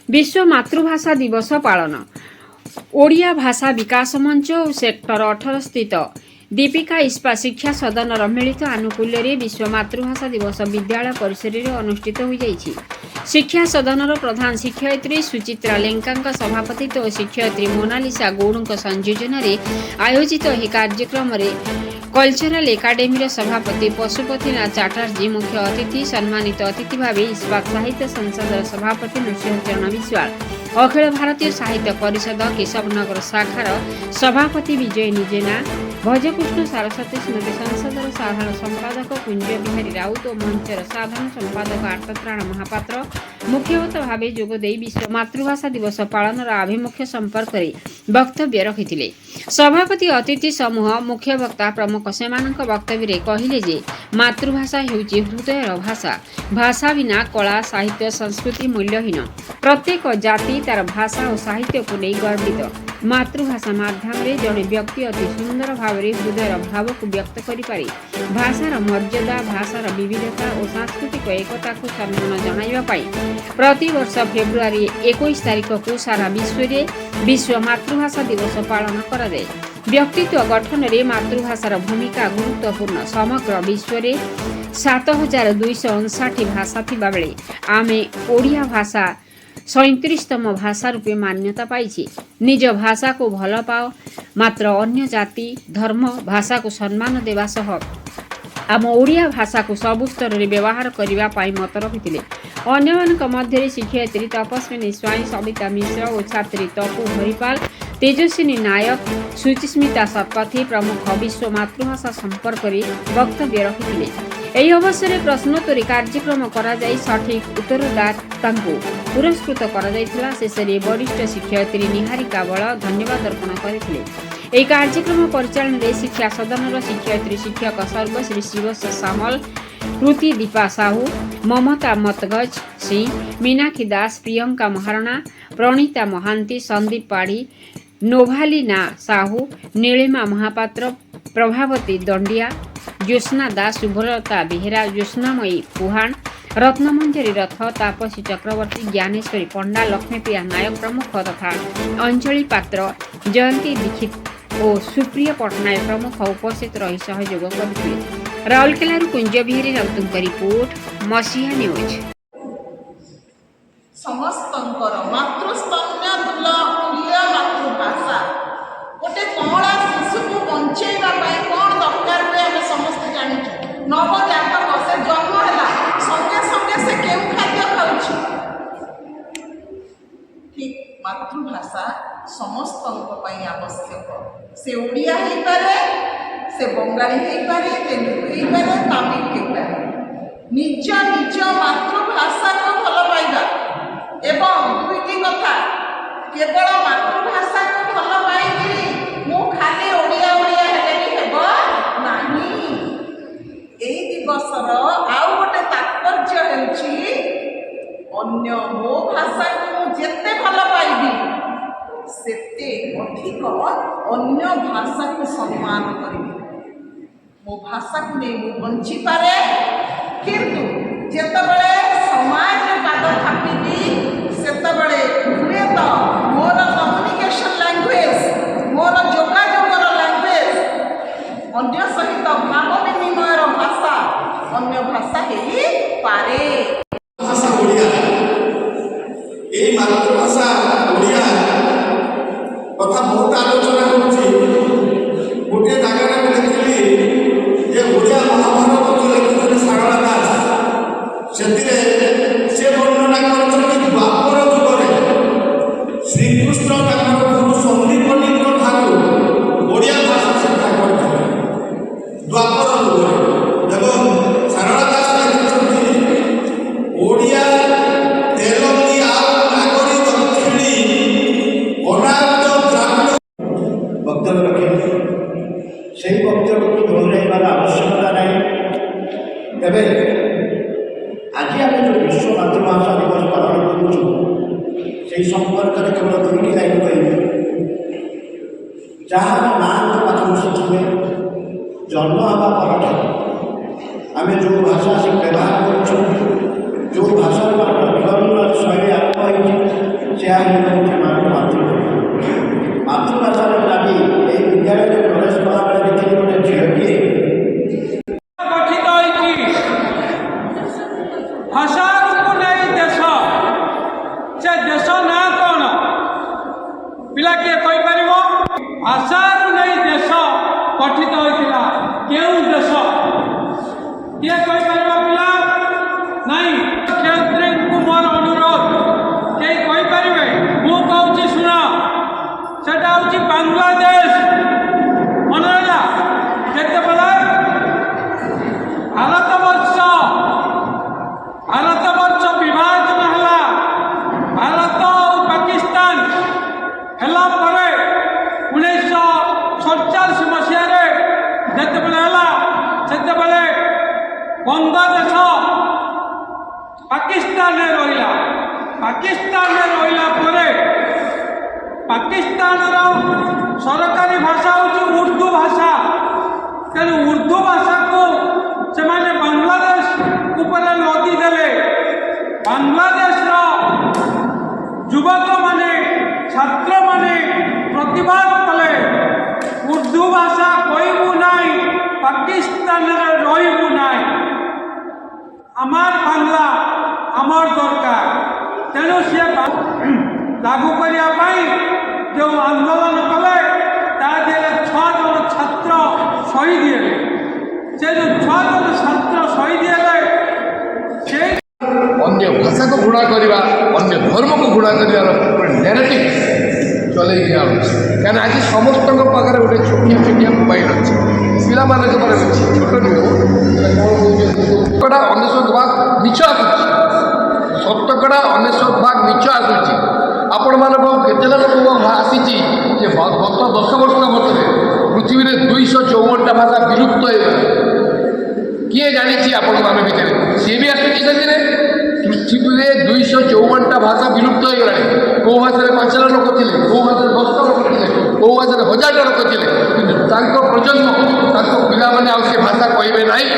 विश्व मातृभाषा दिवस पालन ओडिया भाषा विकास मंच और सेक्टर 18 स्थित दीपिका इस्पा शिक्षा सदन मिलित आनुकूल्य विश्व मातृभाषा दिवस विद्यालय परिसर में अनुष्ठित हो जाइछि। शिक्षा सदन प्रधान शिक्षयित्री सुचित्रा लेंका सभापतित्व और शिक्षयित्री मोनालिसा गौड़ संयोजन आयोजित यह कार्यक्रम कल्चरल एकाडेमी सभापति पशुपतिनाथ चैटर्जी मुख्य अतिथि सम्मानित अतिथि भाव इस्पात साहित्य संसद सभापति नृसिंहचरण विश्वाल अखिल भारतीय साहित्य परिषद केशवनगर शाखार सभापति विजय निजेना भजकृष्ण सरस्वती स्मृति संसदर साधारण संपादक कुंज बिहारी राउत और मंचर साधारण संपादक आर्तत्राण महापात्र मुख्यत भाव जोगदे विश्व मातृभाषा दिवस पालन आभिमुख्य संपर्क में वक्तव्य रखिथिले। सभापति अतिथि समूह मुख्य वक्ता प्रमुख सेमानक वक्तव्य कहले जे मातृभाषा हेउची हृदयर भाषा। भाषा बिना कला साहित्य संस्कृति मूल्यहीन। प्रत्येक जाति तार भाषा और साहित्य को नहीं गर्वित। मातृभाषा माध्यम जड़े व्यक्ति अति सुंदर भाव में हृदयर भाव को व्यक्त करें। भाषार मर्यादा भाषार विविधता और सांस्कृतिक एकता को सम्मान जणाइवाई प्रति वर्ष फेब्रुआरी 21 तारिख को सारा विश्व में विश्व मातृभाषा दिवस पालन कराए। व्यक्तित्व गठन में मातृभाषार भूमिका गुरुत्वपूर्ण। समग्र विश्व में 7259 भाषा थिबा बेले आमे ओडिया भाषा 37तम भाषा रूपे मान्यता पाई। निज भाषा को भल पाओ मात्र अन्य जाति धर्म भाषा को सम्मान देवा सह आम ओडिया भाषा को सबु स्तर में व्यवहार करने मत रखिते। अन्य मध्य शिक्षयित्री तपस्विनी स्वाई सविता मिश्र और छात्री तपु हरिपाल तेजस्विनी नायक सुचिस्मिता शतपथी प्रमुख विश्व मातृभाषा संपर्क में वक्तव्य रखिते। यह अवसर में प्रश्नोत्तरी कार्यक्रम करा सठिक उत्तरदाता पुरस्कृत करा। शेष में वरिष्ठ शिक्षयित्री निहारिका बल धन्यवाद अर्पण करथिले। यह कार्यक्रम परिचालन में शिक्षा सदन शिक्षयित्री शिक्षक सर्वश्री शिवस सामल कृति दीपा साहू ममता मतगज सिंह मीनाक्षी दास प्रियंका महारणा प्रणीता महांती संदीप पाढ़ी नोभालीना साहू नीलिमा महापात्र प्रभावती दंडिया ज्योत्ना दास शुभलता बेहेरा ज्योत्नामयी पुहाण रत्नमंजरी रथ तापसी चक्रवर्ती ज्ञानेश्वरी पंडा लक्ष्मीप्रिया नायक प्रमुख तथा अंजलि पात्र जयंती दीक्षित और सुप्रिय पटनायक प्रमुख उपस्थित रही सहयोग करते। राउरकेला कुंज बिहारी राउत रिपोर्ट मसीहा न्यूज। समस्तंकर मातृस्तन्य तुल्य मातृभाषा गोटे कमला शिशु को बंचेवा कौन दरकार हुए आम समस्त जानूँ। नवजातक से जन्म है संगे संगे से केउ खाद्य खाऊँ ठीक मातृभाषा समस्त आवश्यक। से ओडिया हो पारे से बंगाली हो पारे तेलुगु हो पारे तमिल हो पारे निज निज मातृभाषा को भल पाइबा एवं दुईटी कथा केवल मातृभाषा को भल पाई मु खाली ओडिया ओडिया हेले भी हेब नाही। एई दिवसर आउ गोटे तात्पर्य हेउछि अन्य मो भाषा को जेते भल पाइबी सेते अधिक अन्य भाषा को सम्मान करिबी। मो भाषा को नहीं मु बंची पारे किंतु जेतबेले समाज पाद थापिबी सेतबेले हुए तो मोर कम्युनिकेशन लैंग्वेज मोर जोगाजोगर लैंग्वेज अन्य सहित भाव विनिमय भाषा अन्य भाषा ही पारे। भाषा ओडिया ए मातृभाषा ओडिया कथा बहुत आलोचना होछि। गोटे जगह देखली जे ओडिया महाभारत जो लिखिले सारला दास से वर्णना करछथि द्वापर जुगरे श्रीकृष्ण तांकर गुरु संदीपनी ठाकुर ओडिया भाषा शिक्षा करथिले द्वापर जुगरे एवं सारला दास लिखिछथि ओडिया तेलंगी आ नागरी दक्षिणी अनाद द्राविड़ वक्तव्य रखे से वक्तव्य को दोहराइबार आवश्यकता नहीं। तेरे आज आम जो विश्व मातृभाषा दिवस पालन करूँ से संपर्क में केवल दुईटी लाइन कह जहाँ माँ पाखु शिखे जन्म हवा पर आम जो भाषा से व्यवहार कर जो भाषा विभिन्न शैली आरंभ ଏହା ହେଉଛି ସେମାନଙ୍କ ମାତୃଭାଷାର ଦାବି। ଏହି ବିଦ୍ୟାଳୟରେ ପ୍ରବେଶ କଲାବେଳେ ଦେଖିଲି ଗୋଟେ ଝିଅଟିଏ গঠিত হয়েছি ভাষাକୁ ନେଇ ଦେଶ। ସେ ଦେଶ ନାଁ କ'ଣ ପିଲା କିଏ କହିପାରିବ? ଭାଷାକୁ ନେଇ ଦେଶ ଗଠିତ ହୋଇଥିଲା। କେଉଁ ଦେଶ କିଏ କହିପାରିବ ପିଲା? ନାଇଁ। ମୁଖ୍ୟମନ୍ତ୍ରୀଙ୍କୁ ମୋର ଅନୁରୋଧ, କେହି କହିପାରିବେ? ମୁଁ କହୁଛି ଶୁଣ, ସେଟା ହେଉଛି ବାଂଲାଦେଶ। ମନେ ରହିଲା? ଯେତେବେଳେ ଭାରତବର୍ଷ ବିଭାଜନ ହେଲା, ଭାରତ ଆଉ ପାକିସ୍ତାନ ହେଲା ପରେ 1947 ମସିହାରେ ଯେତେବେଳେ ହେଲା, ସେତେବେଳେ ବଙ୍ଗଳାଦେଶ ପାକିସ୍ତାନରେ ରହିଲା। ପାକିସ୍ତାନରେ ରହିଲା ପରେ ପାକିସ୍ତାନର ସରକାରୀ ଭାଷା ହେଉଛି ଉର୍ଦ୍ଦୁ ଭାଷା। ତେଣୁ ଉର୍ଦ୍ଦୁ ଭାଷାକୁ ସେମାନେ ବାଂଲାଦେଶ ଉପରେ ଲଦି ଦେଲେ। ବାଂଲାଦେଶର ଯୁବକମାନେ, ଛାତ୍ରମାନେ ପ୍ରତିବାଦ କଲେ, ଉର୍ଦ୍ଦୁ ଭାଷା କହିବୁ ନାହିଁ, ପାକିସ୍ତାନରେ ରହିବୁ ନାହିଁ, আমার বাংলা আমার দরকার। তেণু সে লাগু করা যে আন্দোলন কলে তা দিয়ে 6 জন ছাত্র শহীদ হলে। সে যে 6 জন ছাত্র শহীদ হলে সেই ଅନ୍ୟ ଭାଷାକୁ ଘୃଣା କରିବା, ଅନ୍ୟ ଧର୍ମକୁ ଘୃଣା କରିବାର ଗୋଟେ ନ୍ୟାରେଟିଭ୍ ଚଲେଇ ଦିଆହେଉଛି। କାରଣ ଆଜି ସମସ୍ତଙ୍କ ପାଖରେ ଗୋଟେ ଛୋଟିଆ ଛୋଟିଆ ମୋବାଇଲ ଅଛି, ପିଲାମାନଙ୍କ ପାଖରେ ଅଛି। ଛୋଟ ନୁହେଁ, ଶତକଡ଼ା 99% ମିଛ ଆସୁଛି। ଶତକଡ଼ା 99% ମିଛ ଆସୁଛି। ଆପଣମାନଙ୍କ କେତେ ଲୋକ ଆସିଛି ଯେ ଗତ 10 ବର୍ଷ ମଧ୍ୟରେ ପୃଥିବୀରେ 254ଟା ଭାଷା ବିଲୁପ୍ତ ହୋଇଗଲା। କିଏ ଜାଣିଛି ଆପଣମାନଙ୍କ ଭିତରେ? ସିଏ ବି ଆସୁଛି ସେଥିରେ। ପୃଥିବୀରେ 254ଟା ଭାଷା ବିଲୁପ୍ତ ହୋଇଗଲାଣି। କେଉଁ ଭାଷାରେ 5ଟା ଲୋକ ଥିଲେ, କେଉଁ ଭାଷାରେ 10ଟା ଲୋକ ଥିଲେ, କେଉଁ ଭାଷାରେ 1000ଟା ଲୋକ ଥିଲେ। କିନ୍ତୁ ତାଙ୍କ ପ୍ରଜନ୍ମ, ତାଙ୍କ ପିଲାମାନେ ଆଉ ସେ ଭାଷା କହିବେ ନାହିଁ।